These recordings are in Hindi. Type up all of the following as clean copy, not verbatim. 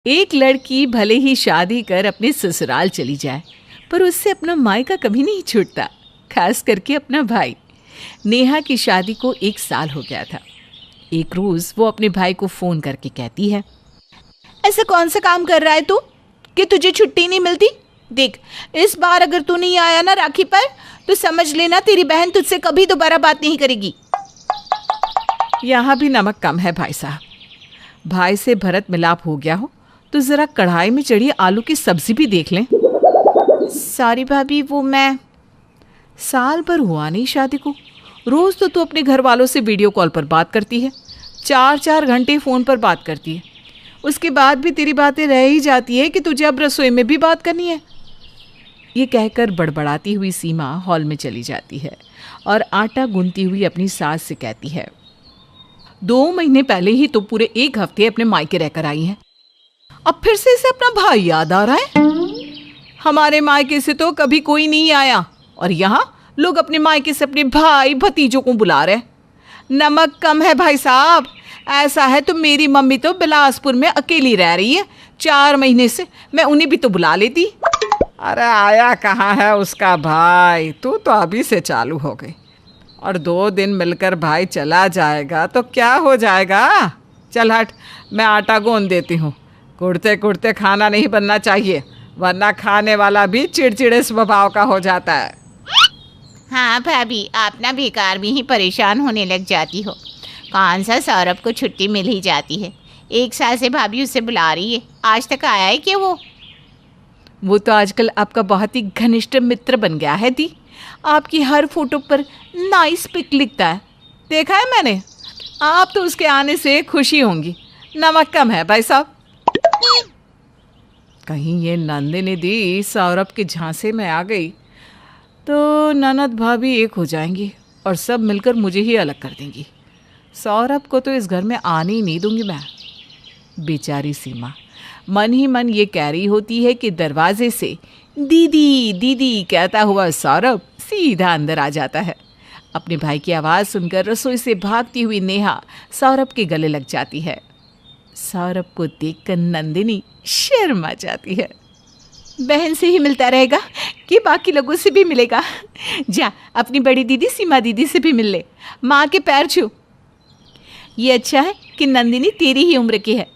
एक लड़की भले ही शादी कर अपने ससुराल चली जाए, पर उससे अपना मायका कभी नहीं छूटता, खास करके अपना भाई। नेहा की शादी को 1 साल हो गया था। एक रोज वो अपने भाई को फोन करके कहती है, ऐसा कौन सा काम कर रहा है तू कि तुझे छुट्टी नहीं मिलती? देख, इस बार अगर तू नहीं आया ना राखी पर, तो समझ लेना तेरी बहन तुझसे कभी दोबारा बात नहीं करेगी। यहाँ भी नमक कम है भाई साहब। भाई से भरत मिलाप हो गया हो तो जरा कढ़ाई में चढ़ी आलू की सब्जी भी देख लें। सॉरी भाभी, वो मैं साल भर हुआ नहीं शादी को, रोज तो तू अपने घर वालों से वीडियो कॉल पर बात करती है, 4-4 घंटे फ़ोन पर बात करती है। उसके बाद भी तेरी बातें रह ही जाती है कि तुझे अब रसोई में भी बात करनी है। ये कहकर बड़बड़ाती हुई सीमा हॉल में चली जाती है और आटा गूंथती हुई अपनी सास से कहती है, 2 महीने पहले ही तो पूरे 1 हफ्ते अपने मायके रहकर आई हैं, अब फिर से इसे अपना भाई याद आ रहा है। हमारे मायके से तो कभी कोई नहीं आया और यहाँ लोग अपने मायके से अपने भाई भतीजों को बुला रहे। नमक कम है भाई साहब। ऐसा है तो मेरी मम्मी तो बिलासपुर में अकेली रह रही है, 4 महीने से मैं उन्हें भी तो बुला लेती। अरे आया कहाँ है उसका भाई, तू तो अभी से चालू हो गई। और 2 दिन मिलकर भाई चला जाएगा तो क्या हो जाएगा। चल हट, मैं आटा गूंद देती हूँ। कुड़ते कुड़ते खाना नहीं बनना चाहिए, वरना खाने वाला भी चिड़चिड़े स्वभाव का हो जाता है। हाँ भाभी, आप ना बेकार में ही परेशान होने लग जाती हो। कौन सा सौरभ को छुट्टी मिल ही जाती है। 1 साल से भाभी उसे बुला रही है, आज तक आया है क्या वो तो आजकल आपका बहुत ही घनिष्ठ मित्र बन गया है दी। आपकी हर फोटो पर नाइस पिक लिखता है, देखा है मैंने। आप तो उसके आने से खुशी होंगी। नमक कम है भाई साहब। कहीं ये नंदिनी दी सौरभ के झांसे में आ गई तो ननद भाभी एक हो जाएंगी और सब मिलकर मुझे ही अलग कर देंगी। सौरभ को तो इस घर में आने ही नहीं दूंगी मैं। बेचारी सीमा मन ही मन ये कह रही होती है कि दरवाजे से दीदी दीदी कहता हुआ सौरभ सीधा अंदर आ जाता है। अपने भाई की आवाज़ सुनकर रसोई से भागती हुई नेहा सौरभ के गले लग जाती है। सौरभ को देखकर नंदिनी शर्मा जाती है। बहन से ही मिलता रहेगा कि बाकी लोगों से भी मिलेगा? जा अपनी बड़ी दीदी सीमा दीदी से भी मिल ले, माँ के पैर छू। ये अच्छा है कि नंदिनी तेरी ही उम्र की है।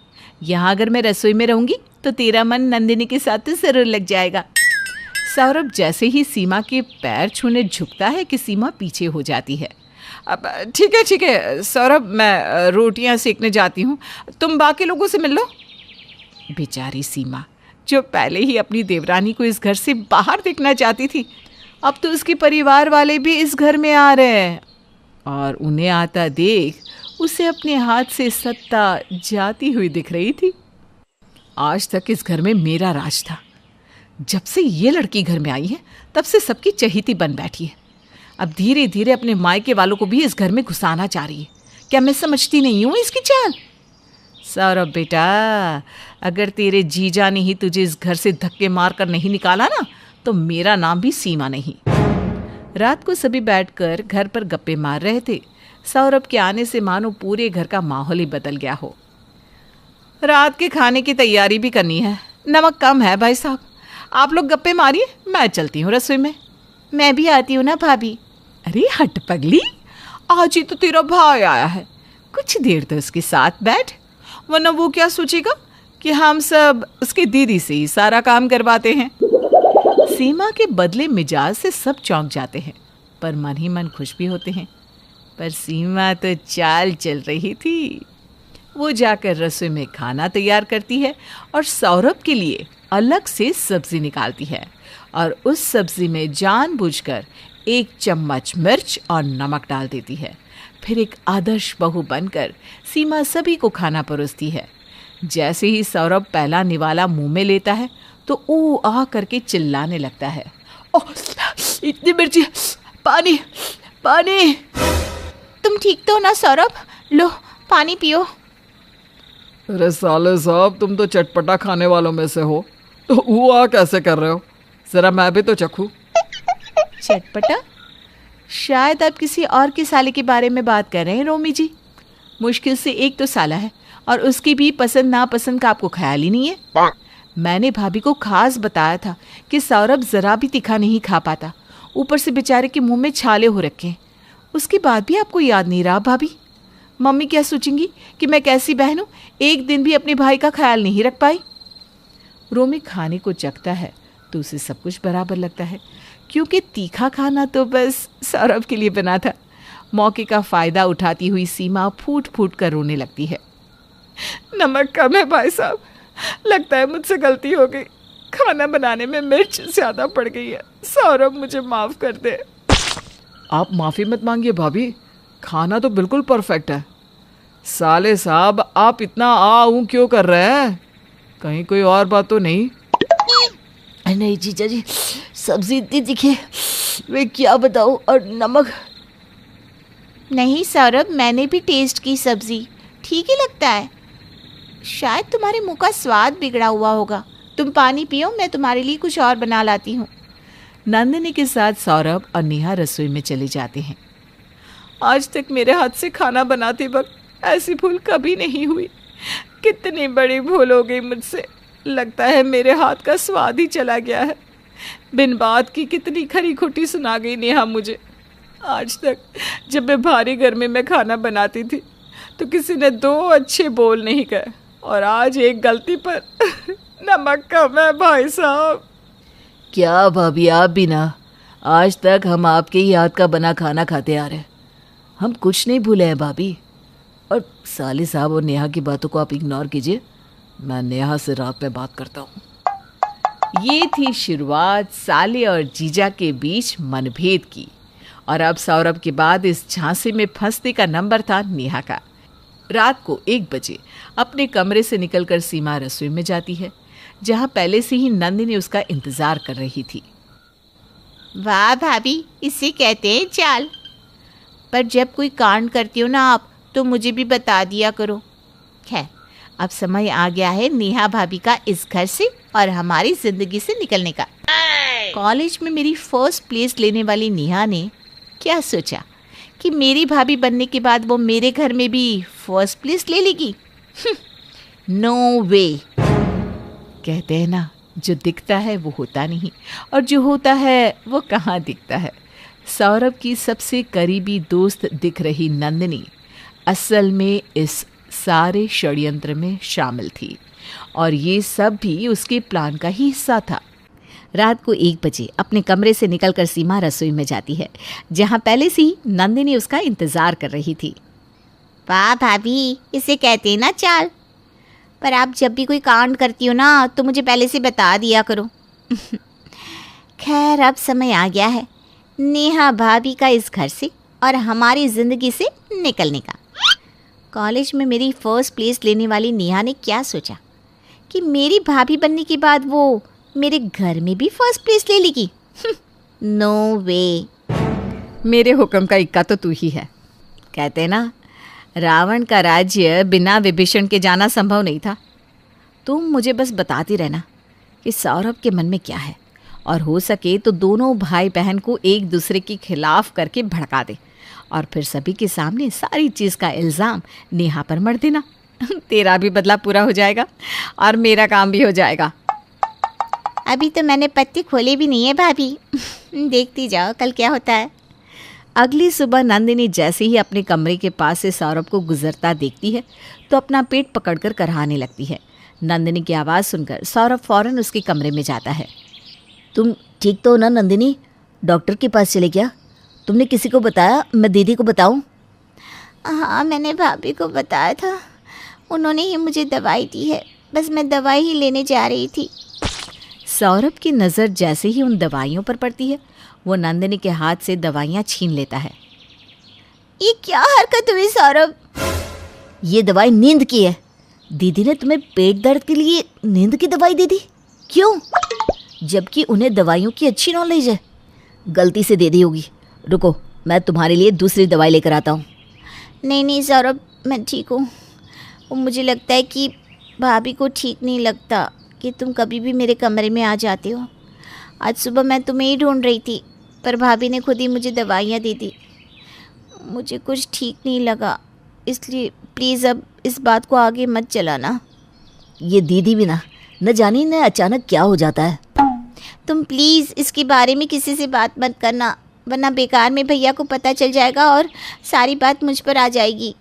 यहाँ अगर मैं रसोई में रहूँगी तो तेरा मन नंदिनी के साथ तो ज़रूर लग जाएगा। सौरभ जैसे ही सीमा के पैर छूने झुकता है कि सीमा पीछे हो जाती है। अब ठीक है सौरभ, मैं रोटियां सेकने जाती हूँ, तुम बाकी लोगों से मिल लो। बेचारी सीमा जो पहले ही अपनी देवरानी को इस घर से बाहर देखना चाहती थी, अब तो उसके परिवार वाले भी इस घर में आ रहे हैं और उन्हें आता देख उसे अपने हाथ से सत्ता जाती हुई दिख रही थी। आज तक इस घर में मेरा राज था। जब से ये लड़की घर में आई है तब से सबकी चहेती बन बैठी है। अब धीरे धीरे अपने मायके वालों को भी इस घर में घुसाना चाह रही है। क्या मैं समझती नहीं हूँ इसकी चाल? सौरभ बेटा, अगर तेरे जीजा ने ही तुझे इस घर से धक्के मार कर नहीं निकाला ना, तो मेरा नाम भी सीमा नहीं। रात को सभी बैठकर घर पर गप्पे मार रहे थे। सौरभ के आने से मानो पूरे घर का माहौल ही बदल गया हो। रात के खाने की तैयारी भी करनी है। नमक कम है भाई साहब। आप लोग गप्पे मारिए, मैं चलती हूँ रसोई में। मैं भी आती हूँ ना भाभी। अरे हट पगली, आज ही तो तेरा भाई आया है, कुछ देर तो उसके साथ बैठ, वरना वो क्या सोचेगा कि हम सब उसके दीदी से ही सारा काम करवाते हैं। सीमा के बदले मिजाज से सब चौंक जाते हैं, पर मन ही मन खुश भी होते हैं। पर सीमा तो चाल चल रही थी। वो जाकर रसोई में खाना तैयार करती है और सौरभ के लिए अलग से सब्जी निकालती है और उस सब्जी में जानबूझकर 1 चम्मच मिर्च और नमक डाल देती है। फिर एक आदर्श बहू बनकर सीमा सभी को खाना परोसती है। जैसे ही सौरभ पहला निवाला मुंह में लेता है तो ऊ आ करके चिल्लाने लगता है, ओह इतनी मिर्ची, पानी पानी। तुम ठीक तो ना सौरभ? लो पानी पियो। अरे साले साहब, तुम तो चटपटा खाने वालों में से हो, तो हुआ कैसे कर रहे हो? जरा मैं भी तो चखूं। चटपटा? शायद आप किसी और के साले के बारे में बात कर रहे हैं रोमी जी। मुश्किल से एक तो साला है और उसकी भी पसंद नापसंद का आपको ख्याल ही नहीं है। मैंने भाभी को खास बताया था कि सौरभ ज़रा भी तीखा नहीं खा पाता, ऊपर से बेचारे के मुंह में छाले हो रखे हैं। उसके बाद भी आपको याद नहीं रहा भाभी? मम्मी क्या सोचेंगी कि मैं कैसी बहन हूँ, एक दिन भी अपने भाई का ख्याल नहीं रख पाई। रोमी खाने को चखता है तो उसे सब कुछ बराबर लगता है, क्योंकि तीखा खाना तो बस सौरभ के लिए बना था। मौके का फ़ायदा उठाती हुई सीमा फूट फूट कर रोने लगती है। नमक कम है भाई साहब, लगता है मुझसे गलती हो गई, खाना बनाने में मिर्च ज़्यादा पड़ गई है, सौरभ मुझे माफ़ कर दे। आप माफ़ी मत मांगिए भाभी, खाना तो बिल्कुल परफेक्ट है। साले साहब, आप इतना ऊँ क्यों कर रहे हैं? कहीं कोई और बात तो नहीं? नहीं जीजा जी, सब्जी इतनी तीखी है, मैं क्या बताऊँ, और नमक। नहीं सौरभ, मैंने भी टेस्ट की सब्जी, ठीक ही लगता है। शायद तुम्हारे मुंह का स्वाद बिगड़ा हुआ होगा। तुम पानी पियो, मैं तुम्हारे लिए कुछ और बना लाती हूँ। नंदिनी के साथ सौरभ और नेहा रसोई में चले जाते हैं। आज तक मेरे हाथ से खाना बनाते वक्त ऐसी भूल कभी नहीं हुई। कितनी बड़ी भूल हो गई मुझसे। लगता है मेरे हाथ का स्वाद ही चला गया है। बिन बात की कितनी खरी खोटी सुना गई नेहा मुझे। आज तक जब मैं भारी गर्मी में खाना बनाती थी तो किसी ने दो अच्छे बोल नहीं कहे, और आज एक गलती पर नमक कम है भाई साहब। क्या भाभी, आप भी ना, आज तक हम आपके ही हाथ का बना खाना खाते आ रहे हैं, हम कुछ नहीं भूले हैं भाभी। और साले साहब और नेहा की बातों को आप इग्नोर कीजिए, मैं नेहा से रात में बात करता हूँ। ये थी शुरुआत साले और जीजा के बीच मनभेद की, और अब सौरभ के बाद इस झांसे में फंसने का नंबर था नेहा का। रात को 1 बजे अपने कमरे से निकलकर सीमा रसोई में जाती है, जहाँ पहले से ही नंदिनी उसका इंतजार कर रही थी। वाह भाभी, इसे कहते हैं चाल। पर जब कोई कांड करती हो ना आप, तो मुझे भी बता दिया करो। खैर, अब समय आ गया है नेहा भाभी का इस घर से और हमारी जिंदगी से निकलने का। कॉलेज में मेरी फर्स्ट प्लेस लेने वाली नेहा ने क्या सोचा कि मेरी भाभी बनने के बाद वो मेरे घर में भी फर्स्ट प्लेस ले लेगी? नो वे। कहते हैं ना, जो दिखता है वो होता नहीं, और जो होता है वो कहाँ दिखता है। सौरभ की सबसे करीबी दोस्त दिख रही नंदिनी असल में इस सारे षड्यंत्र में शामिल थी, और ये सब भी उसके प्लान का ही हिस्सा था। रात को 1 बजे अपने कमरे से निकलकर सीमा रसोई में जाती है, जहाँ पहले से ही नंदिनी उसका इंतजार कर रही थी। वाह भाभी, इसे कहते हैं ना चाल। पर आप जब भी कोई कांड करती हो ना, तो मुझे पहले से बता दिया करो। खैर, अब समय आ गया है नेहा भाभी का इस घर से और हमारी ज़िंदगी से निकलने का। कॉलेज में मेरी फर्स्ट प्लेस लेने वाली नेहा ने क्या सोचा कि मेरी भाभी बनने के बाद वो मेरे घर में भी फर्स्ट प्लेस ले लेगी? नो वे। मेरे हुक्म का इक्का तो तू ही है। कहते हैं ना, रावण का राज्य बिना विभीषण के जाना संभव नहीं था। तुम मुझे बस बताती रहना कि सौरभ के मन में क्या है, और हो सके तो दोनों भाई बहन को एक दूसरे के खिलाफ करके भड़का दे, और फिर सभी के सामने सारी चीज़ का इल्ज़ाम नेहा पर मर देना। तेरा भी बदला पूरा हो जाएगा और मेरा काम भी हो जाएगा। अभी तो मैंने पत्ते खोले भी नहीं है भाभी। देखती जाओ कल क्या होता है। अगली सुबह नंदिनी जैसे ही अपने कमरे के पास से सौरभ को गुजरता देखती है तो अपना पेट पकड़कर कराहने लगती है। नंदिनी की आवाज़ सुनकर सौरभ फौरन उसके कमरे में जाता है। तुम ठीक तो हो ना नंदिनी? डॉक्टर के पास चले क्या? तुमने किसी को बताया? मैं दीदी को बताऊं? हाँ, मैंने भाभी को बताया था, उन्होंने ही मुझे दवाई दी है, बस मैं दवाई ही लेने जा रही थी। सौरभ की नज़र जैसे ही उन दवाइयों पर पड़ती है, वो नंदिनी के हाथ से दवाइयाँ छीन लेता है। ये क्या हरकत हुई सौरभ? ये दवाई नींद की है। दीदी ने तुम्हें पेट दर्द के लिए नींद की दवाई दे दी? क्यों? जबकि उन्हें दवाइयों की अच्छी नॉलेज है। गलती से दे दी होगी। रुको, मैं तुम्हारे लिए दूसरी दवाई लेकर आता हूँ। नहीं सौरभ, मैं ठीक हूँ। मुझे लगता है कि भाभी को ठीक नहीं लगता कि तुम कभी भी मेरे कमरे में आ जाते हो। आज सुबह मैं तुम्हें ही ढूंढ रही थी, पर भाभी ने खुद ही मुझे दवाइयाँ दे दी। मुझे कुछ ठीक नहीं लगा, इसलिए प्लीज़ अब इस बात को आगे मत चलाना। ये दीदी भी ना, न जाने न अचानक क्या हो जाता है। तुम प्लीज़ इसके बारे में किसी से बात मत करना, वरना बेकार में भैया को पता चल जाएगा और सारी बात मुझ पर आ जाएगी।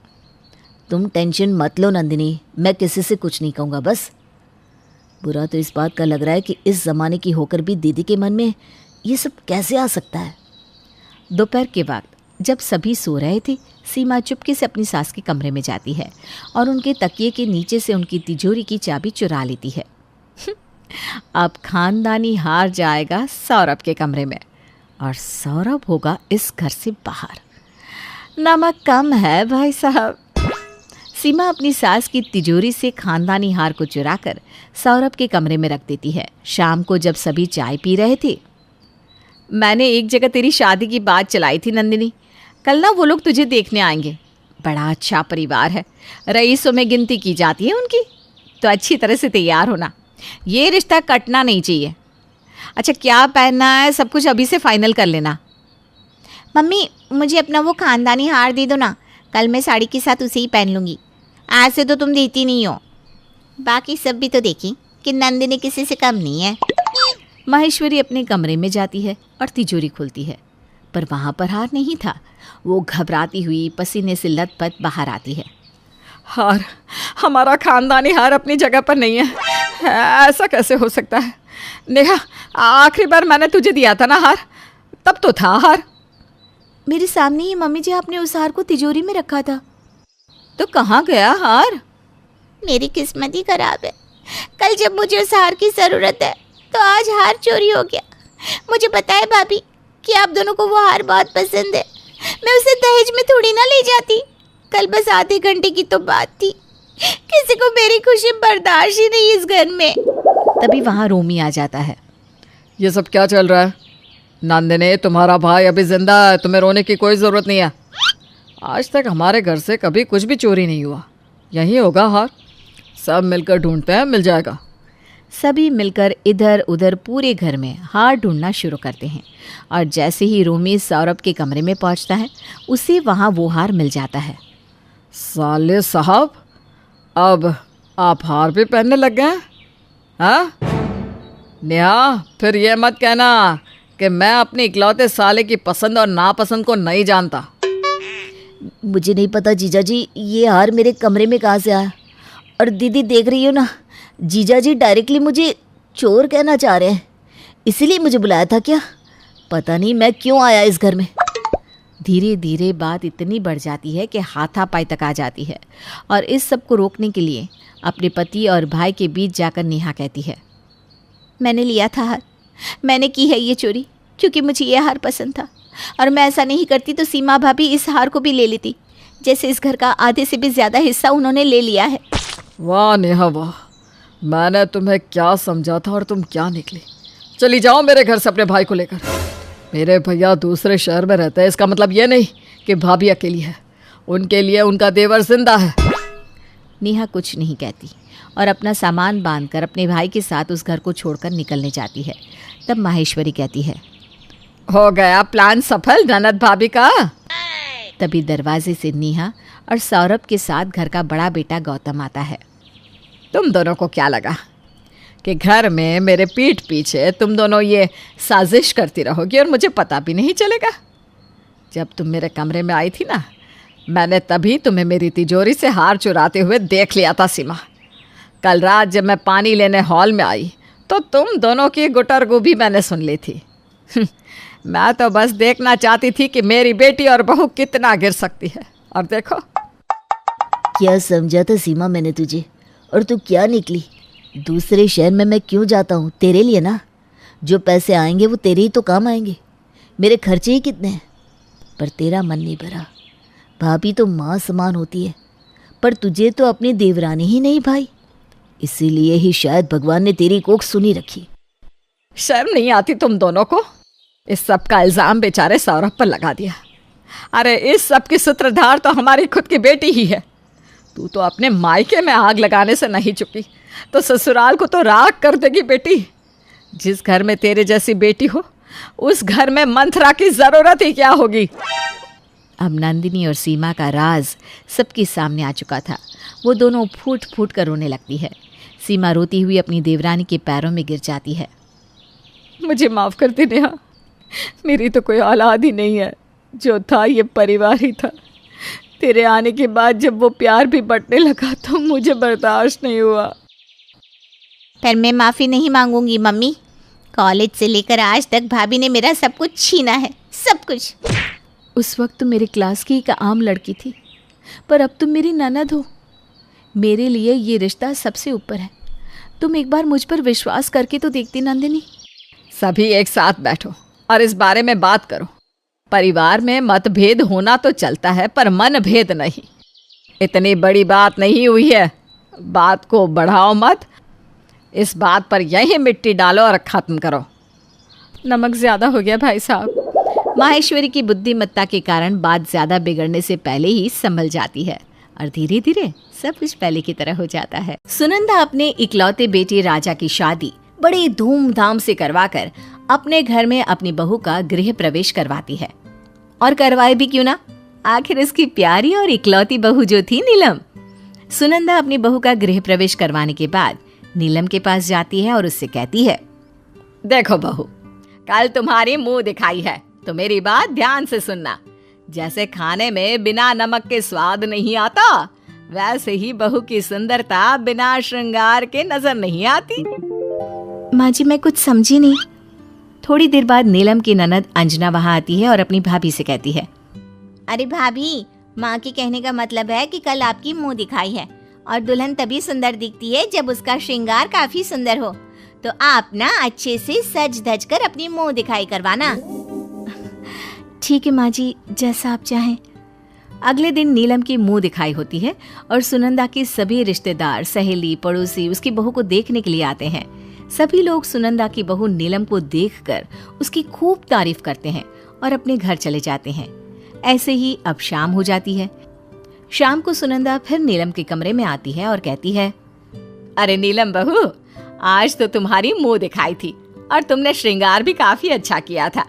तुम टेंशन मत लो नंदिनी, मैं किसी से कुछ नहीं कहूँगा। बस बुरा तो इस बात का लग रहा है कि इस ज़माने की होकर भी दीदी के मन में ये सब कैसे आ सकता है। दोपहर के वक्त जब सभी सो रहे थे, सीमा चुपके से अपनी सास के कमरे में जाती है और उनके तकिए के नीचे से उनकी तिजोरी की चाबी चुरा लेती है। अब खानदानी हार जाएगा सौरभ के कमरे में और सौरभ होगा इस घर से बाहर। नमक कम है भाई साहब। सीमा अपनी सास की तिजोरी से खानदानी हार को चुराकर सौरभ के कमरे में रख देती है। शाम को जब सभी चाय पी रहे थे, मैंने एक जगह तेरी शादी की बात चलाई थी नंदिनी, कल ना वो लोग तुझे देखने आएंगे। बड़ा अच्छा परिवार है, रईसों में गिनती की जाती है उनकी, तो अच्छी तरह से तैयार होना, ये रिश्ता कटना नहीं चाहिए। अच्छा क्या पहनना है सब कुछ अभी से फाइनल कर लेना। मम्मी मुझे अपना वो खानदानी हार दे दो ना, कल मैं साड़ी के साथ उसे ही पहन लूँगी। आज से तो तुम देती नहीं हो। बाकी सब भी तो देखी कि नंदिनी किसी से कम नहीं है। माहेश्वरी अपने कमरे में जाती है और तिजोरी खोलती है, पर वहाँ पर हार नहीं था। वो घबराती हुई पसीने से लथपथ बाहर आती है। हार, हमारा खानदानी हार अपनी जगह पर नहीं है। ऐसा कैसे हो सकता है? नेहा, आखिरी बार मैंने तुझे दिया था ना हार, तब तो था हार। मेरे सामने ही मम्मी जी, आपने उस हार को तिजोरी में रखा था। तो कहाँ गया हार? मेरी किस्मत ही खराब है। कल जब मुझे उस हार की ज़रूरत है तो आज हार चोरी हो गया। मुझे पता है भाभी कि आप दोनों को वो हार बहुत पसंद है, मैं उसे दहेज में थोड़ी ना ले जाती। कल बस आधे घंटे की तो बात थी, किसी को मेरी खुशी बर्दाश्त ही नहीं इस घर में। तभी वहाँ रोमी आ जाता है। ये सब क्या चल रहा है? नंदिनी, तुम्हारा भाई अभी जिंदा है, तुम्हें रोने की कोई ज़रूरत नहीं है। आज तक हमारे घर से कभी कुछ भी चोरी नहीं हुआ। यही होगा हार, सब मिलकर ढूंढते हैं, मिल जाएगा। सभी मिलकर इधर उधर पूरे घर में हार ढूंढना शुरू करते हैं और जैसे ही रोमी सौरभ के कमरे में पहुंचता है, उसे वहाँ वो हार मिल जाता है। साले साहब, अब आप हार भी पहनने लग गए हैं? हाँ नेहा, फिर ये मत कहना कि मैं अपने इकलौते साले की पसंद और नापसंद को नहीं जानता। मुझे नहीं पता जीजा जी, ये हार मेरे कमरे में कहाँ से आया। और दीदी देख रही हो ना, जीजा जी डायरेक्टली मुझे चोर कहना चाह रहे हैं, इसीलिए मुझे बुलाया था क्या? पता नहीं मैं क्यों आया इस घर में। धीरे धीरे बात इतनी बढ़ जाती है कि हाथापाई तक आ जाती है और इस सब को रोकने के लिए अपने पति और भाई के बीच जाकर नेहा कहती है, मैंने लिया था हार, मैंने की है ये चोरी क्योंकि मुझे ये हार पसंद था, और मैं ऐसा नहीं करती तो सीमा भाभी इस हार को भी ले लेती, जैसे इस घर का आधे से भी ज़्यादा हिस्सा उन्होंने ले लिया है। वाह नेहा वाह, मैंने तुम्हें क्या समझा था और तुम क्या निकली। चली जाओ मेरे घर से अपने भाई को लेकर। मेरे भैया दूसरे शहर में रहते हैं, इसका मतलब ये नहीं कि भाभी अकेली है, उनके लिए उनका देवर जिंदा है। नेहा कुछ नहीं कहती और अपना सामान बांधकर अपने भाई के साथ उस घर को छोड़कर निकलने जाती है। तब माहेश्वरी कहती है, हो गया प्लान सफल ननद भाभी का। तभी दरवाजे से नेहा और सौरभ के साथ घर का बड़ा बेटा गौतम आता है। तुम दोनों को क्या लगा कि घर में मेरे पीठ पीछे तुम दोनों ये साजिश करती रहोगी और मुझे पता भी नहीं चलेगा? जब तुम मेरे कमरे में आई थी ना, मैंने तभी तुम्हें मेरी तिजोरी से हार चुराते हुए देख लिया था सीमा। कल रात जब मैं पानी लेने हॉल में आई तो तुम दोनों की गुटरगू भी मैंने सुन ली थी। मैं तो बस देखना चाहती थी कि मेरी बेटी और बहू कितना गिर सकती है, और देखो। क्या समझा था सीमा मैंने तुझे, और तू क्या निकली? दूसरे शहर में मैं क्यों जाता हूँ? तेरे लिए ना। जो पैसे आएंगे वो तेरे ही तो काम आएंगे, मेरे खर्चे ही कितने हैं। पर तेरा मन नहीं भरा। भाभी तो माँ समान होती है, पर तुझे तो अपनी देवरानी ही नहीं भाई, इसीलिए ही शायद भगवान ने तेरी कोख सुनी रखी। शर्म नहीं आती तुम दोनों को? इस सब का इल्ज़ाम बेचारे सौरभ पर लगा दिया। अरे इस सब की सूत्रधार तो हमारी खुद की बेटी ही है। तू तो अपने मायके में आग लगाने से नहीं चुकी, तो ससुराल को तो राख कर देगी बेटी। जिस घर में तेरे जैसी बेटी हो, उस घर में मंथरा की ज़रूरत ही क्या होगी? अब नंदिनी और सीमा का राज सबके सामने आ चुका था वो दोनों फूट फूट कर रोने लगती है। सीमा रोती हुई अपनी देवरानी के पैरों में गिर जाती है। मुझे माफ़ कर दे नेहा, मेरी तो कोई औलाद ही नहीं है, जो था ये परिवार ही था। तेरे आने के बाद जब वो प्यार भी बंटने लगा तो मुझे बर्दाश्त नहीं हुआ। पर मैं माफ़ी नहीं मांगूंगी मम्मी। कॉलेज से लेकर आज तक भाभी ने मेरा सब कुछ छीना है, सब कुछ। उस वक्त तुम मेरी क्लास की एक आम लड़की थी, पर अब तुम मेरी ननद हो। मेरे लिए ये रिश्ता सबसे ऊपर है। तुम एक बार मुझ पर विश्वास करके तो देखती नंदिनी। सभी एक साथ बैठो और इस बारे में बात करो। परिवार में मतभेद होना तो चलता है, पर मन भेद नहीं। इतनी बड़ी बात नहीं हुई है, बात को बढ़ाओ मत। इस बात पर यही मिट्टी डालो और ख़त्म करो। नमक ज़्यादा हो गया भाई साहब। माहेश्वरी की बुद्धिमत्ता के कारण बात ज़्यादा बिगड़ने से पहले ही संभल जाती है और धीरे धीरे सब कुछ पहले की तरह हो जाता है। सुनंदा अपने इकलौते बेटे राजा की शादी बड़े धूमधाम से करवाकर अपने घर में अपनी बहू का गृह प्रवेश करवाती है। और करवाए भी क्यों ना, आखिर इसकी प्यारी और इकलौती बहू जो थी नीलम। सुनंदा अपनी बहू का गृह प्रवेश करवाने के बाद नीलम के पास जाती है और उससे कहती है, देखो बहू, कल तुम्हारी मुंह दिखाई है तो मेरी बात ध्यान से सुनना। जैसे खाने में बिना नमक के स्वाद नहीं आता, वैसे ही बहू की सुंदरता बिना श्रृंगार के नजर नहीं आती। माँ जी मैं कुछ समझी नहीं। थोड़ी देर बाद नीलम की ननद अंजना वहाँ आती है और अपनी भाभी से कहती है, अरे भाभी, माँ के कहने का मतलब है कि कल आपकी मुंह दिखाई है और दुल्हन तभी सुंदर दिखती है जब उसका श्रृंगार काफी सुंदर हो। तो आप ना अच्छे से सज धज कर अपनी मुंह दिखाई करवाना। ठीक है माँ जी, जैसा आप चाहें। अगले दिन नीलम की मुंह दिखाई होती है और सुनंदा के सभी रिश्तेदार, सहेली, पड़ोसी उसकी बहू को देखने के लिए आते हैं। सभी लोग सुनंदा की बहू नीलम को देखकर उसकी खूब तारीफ करते हैं और अपने घर चले जाते हैं। ऐसे ही अब शाम हो जाती है। शाम को सुनंदा फिर नीलम के कमरे में आती है और कहती है, अरे नीलम बहू, आज तो तुम्हारी मुंह दिखाई थी और तुमने श्रृंगार भी काफी अच्छा किया था।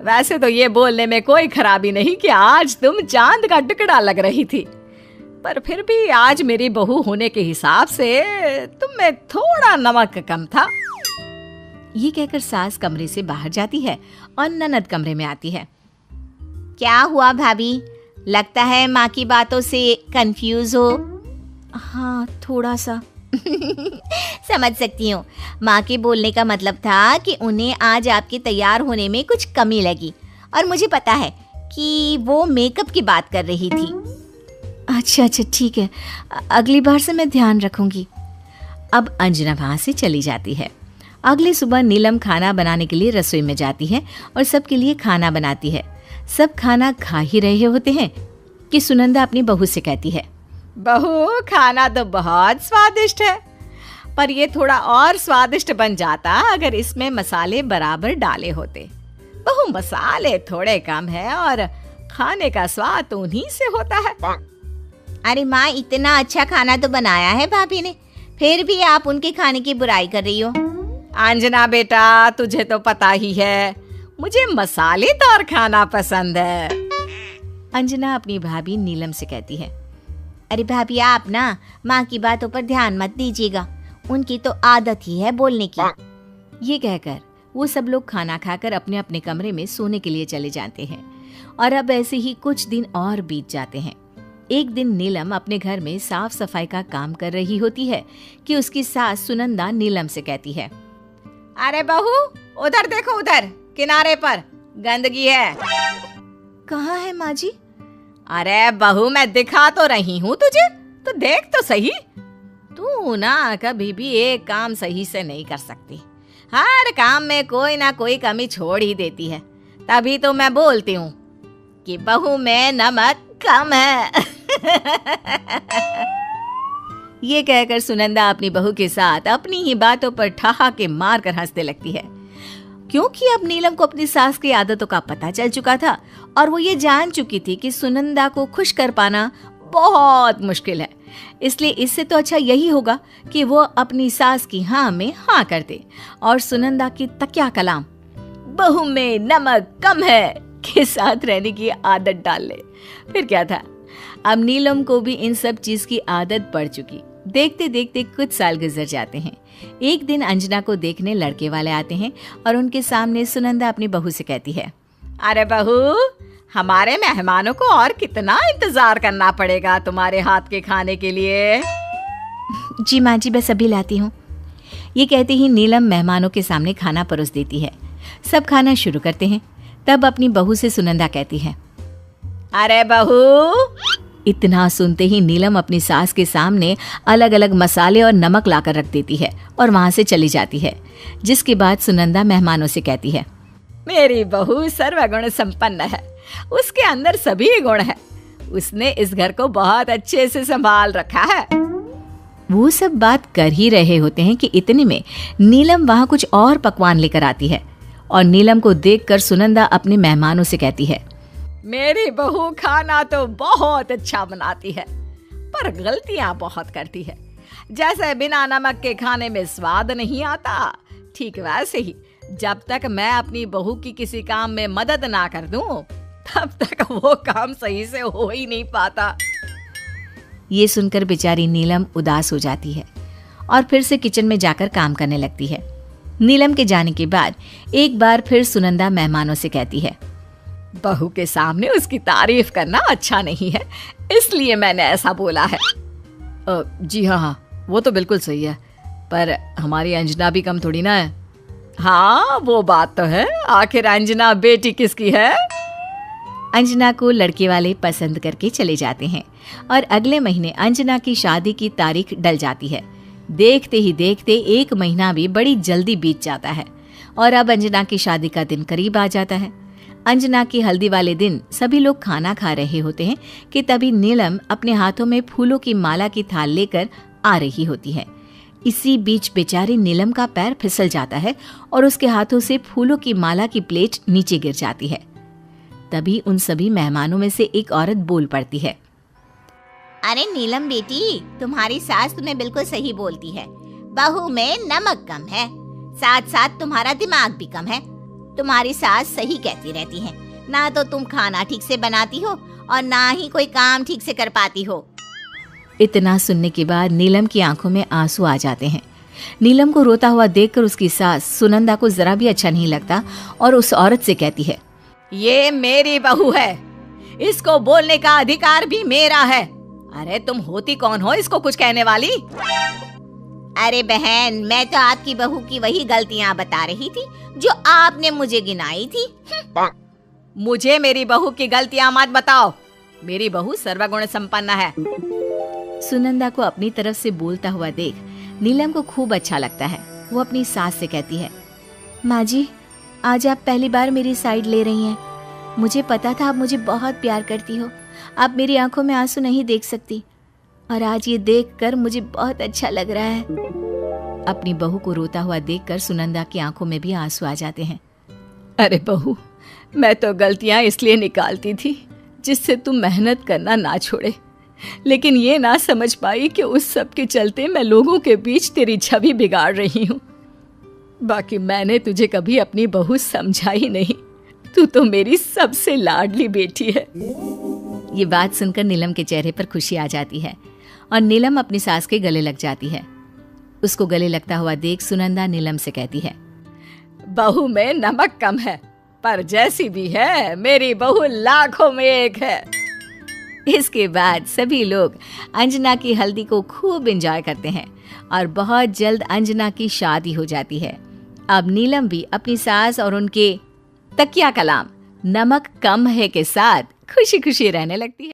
वैसे तो ये बोलने में कोई खराबी नहीं कि आज तुम चांद का टुकड़ा लग रही थी, पर फिर भी आज मेरी बहू होने के हिसाब से तुम में थोड़ा नमक कम था। ये कहकर सास कमरे से बाहर जाती है और ननद कमरे में आती है। क्या हुआ भाभी, लगता है माँ की बातों से कंफ्यूज हो। हाँ, थोड़ा सा। समझ सकती हूँ। माँ के बोलने का मतलब था कि उन्हें आज आपके तैयार होने में कुछ कमी लगी, और मुझे पता है कि वो मेकअप की बात कर रही थी। अच्छा ठीक है, अगली बार से मैं ध्यान रखूंगी। अब अंजना वहाँ से चली जाती है। अगली सुबह नीलम खाना बनाने के लिए रसोई में जाती है और सबके लिए खाना बनाती है। सब खाना खा ही रहे होते हैं कि सुनंदा अपनी बहू से कहती है, बहू, खाना तो बहुत स्वादिष्ट है, पर ये थोड़ा और स्वादिष्ट बन जाता अगर इसमें मसाले बराबर डाले होते। बहू, मसाले थोड़े कम है और खाने का स्वाद तो उन्हीं से होता है। अरे माँ, इतना अच्छा खाना तो बनाया है भाभी ने, फिर भी आप उनके खाने की बुराई कर रही हो। अंजना बेटा, तुझे तो पता ही है मुझे मसालेदार खाना पसंद है। अंजना अपनी भाभी नीलम से कहती है, अरे भाभी, आप ना माँ की बातों पर ध्यान मत दीजिएगा, उनकी तो आदत ही है बोलने की। ये कहकर वो सब लोग खाना खाकर अपने अपने कमरे में सोने के लिए चले जाते हैं। और अब ऐसे ही कुछ दिन और बीत जाते हैं। एक दिन नीलम अपने घर में साफ सफाई का काम कर रही होती है कि उसकी सास सुनंदा नीलम से कहती है, अरे बहू, उधर देखो, उधर किनारे पर गंदगी है। कहाँ है माँ जी? अरे बहू, मैं दिखा तो रही हूँ तुझे, तो देख तो सही। तू ना कभी भी एक काम सही से नहीं कर सकती, हर काम में कोई ना कोई कमी छोड़ ही देती है। तभी तो मैं बोलती हूँ कि बहू में नमक कम है। ये कहकर सुनंदा अपनी बहू के साथ अपनी ही बातों पर ठहाके मार कर हंसने लगती है, क्योंकि अब नीलम को अपनी सास की आदतों का पता चल चुका था और वो ये जान चुकी थी कि सुनंदा को खुश कर पाना बहुत मुश्किल है। इसलिए इससे तो अच्छा यही होगा कि वो अपनी सास की हाँ में हाँ कर दे और सुनंदा की तकिया कलाम बहू में नमक कम है के साथ रहने की आदत डाल ले। फिर क्या था, अब नीलम को भी इन सब चीज की आदत पड़ चुकी। देखते देखते कुछ साल गुजर जाते हैं। एक दिन अंजना को देखने लड़के वाले आते हैं और उनके सामने सुनंदा अपनी बहू से कहती है, अरे बहू, हमारे मेहमानों को और कितना इंतजार करना पड़ेगा तुम्हारे हाथ के खाने के लिए। जी माँ जी, बस अभी लाती हूँ। ये कहते ही नीलम मेहमानों के सामने खाना परोस देती है। सब खाना शुरू करते हैं। तब अपनी बहू से सुनंदा कहती है, अरे बहू। इतना सुनते ही नीलम अपनी सास के सामने अलग अलग मसाले और नमक लाकर रख देती है और वहां से चली जाती है। जिसके बाद सुनंदा मेहमानों से कहती है, मेरी बहू सर्वगुण संपन्न है, उसके अंदर सभी गुण है, उसने इस घर को बहुत अच्छे से संभाल रखा है। वो सब बात कर ही रहे होते हैं कि इतने में नीलम वहां कुछ और पकवान लेकर आती है और नीलम को देखकर सुनंदा अपने मेहमानों से कहती है, मेरी बहू खाना तो बहुत अच्छा बनाती है, पर गलतियां बहुत करती है। जैसे बिना नमक के खाने में स्वाद नहीं आता, ठीक वैसे ही जब तक मैं अपनी बहू की किसी काम में मदद ना कर दूं, तब तक वो काम सही से हो ही नहीं पाता। ये सुनकर बेचारी नीलम उदास हो जाती है और फिर से किचन में जाकर काम करने लगती है। नीलम के जाने के बाद एक बार फिर सुनंदा मेहमानों से कहती है, बहू के सामने उसकी तारीफ करना अच्छा नहीं है, इसलिए मैंने ऐसा बोला है। जी हाँ, वो तो बिल्कुल सही है, पर हमारी अंजना भी कम थोड़ी ना है। हाँ, वो बात तो है। आखिर अंजना बेटी किसकी है? अंजना को लड़के वाले पसंद करके चले जाते हैं और अगले महीने अंजना की शादी की तारीख डल जाती है। देखते ही देखते 1 महीना भी बड़ी जल्दी बीत जाता है और अब अंजना की शादी का दिन करीब आ जाता है। अंजना की हल्दी वाले दिन सभी लोग खाना खा रहे होते हैं कि तभी नीलम अपने हाथों में फूलों की माला की थाल लेकर आ रही होती है। इसी बीच बेचारी नीलम का पैर फिसल जाता है और उसके हाथों से फूलों की माला की प्लेट नीचे गिर जाती है। तभी उन सभी मेहमानों में से एक औरत बोल पड़ती है, अरे नीलम बेटी, तुम्हारी सास तुम्हें बिल्कुल सही बोलती है। बहू में नमक कम है, साथ साथ तुम्हारा दिमाग भी कम है। तुम्हारी सास सही कहती रहती है, ना तो तुम खाना ठीक से बनाती हो और ना ही कोई काम ठीक से कर पाती हो। इतना सुनने के बाद नीलम की आंखों में आंसू आ जाते हैं। नीलम को रोता हुआ देखकर उसकी सास सुनंदा को जरा भी अच्छा नहीं लगता और उस औरत से कहती है, ये मेरी बहू है, इसको बोलने का अधिकार भी मेरा है। अरे तुम होती कौन हो इसको कुछ कहने वाली? अरे बहन, मैं तो आपकी बहू की वही गलतियां बता रही थी जो आपने मुझे गिनाई थी। मुझे मेरी बहू की गलतियां मत बताओ, मेरी बहू सर्वगुण संपन्न है। सुनंदा को अपनी तरफ से बोलता हुआ देख नीलम को खूब अच्छा लगता है। वो अपनी सास से कहती है, माँ जी, आज आप पहली बार मेरी साइड ले रही हैं। मुझे पता था आप मुझे बहुत प्यार करती हो, आप मेरी आंखों में आंसू नहीं देख सकती, और आज ये देखकर मुझे बहुत अच्छा लग रहा है। अपनी बहू को रोता हुआ देखकर सुनंदा की आंखों में भी आंसू आ जाते हैं। अरे बहू, मैं तो गलतियां इसलिए निकालती थी जिससे तुम मेहनत करना ना छोड़े, लेकिन ये ना समझ पाई कि उस सब के चलते मैं लोगों के बीच तेरी छवि बिगाड़ रही हूँ। बाकी मैंने तुझे कभी अपनी बहू समझा ही नहीं, तू तो मेरी सबसे लाडली बेटी है। ये बात सुनकर नीलम के चेहरे पर खुशी आ जाती है और नीलम अपनी सास के गले लग जाती है। उसको गले लगता हुआ देख सुनंदा नीलम से कहती है, बहू में नमक कम है, पर जैसी भी है मेरी बहू लाखों में एक है। इसके बाद सभी लोग अंजना की हल्दी को खूब एंजॉय करते हैं और बहुत जल्द अंजना की शादी हो जाती है। अब नीलम भी अपनी सास और उनके तकिया कलाम नमक कम है के साथ खुशी खुशी रहने लगती है।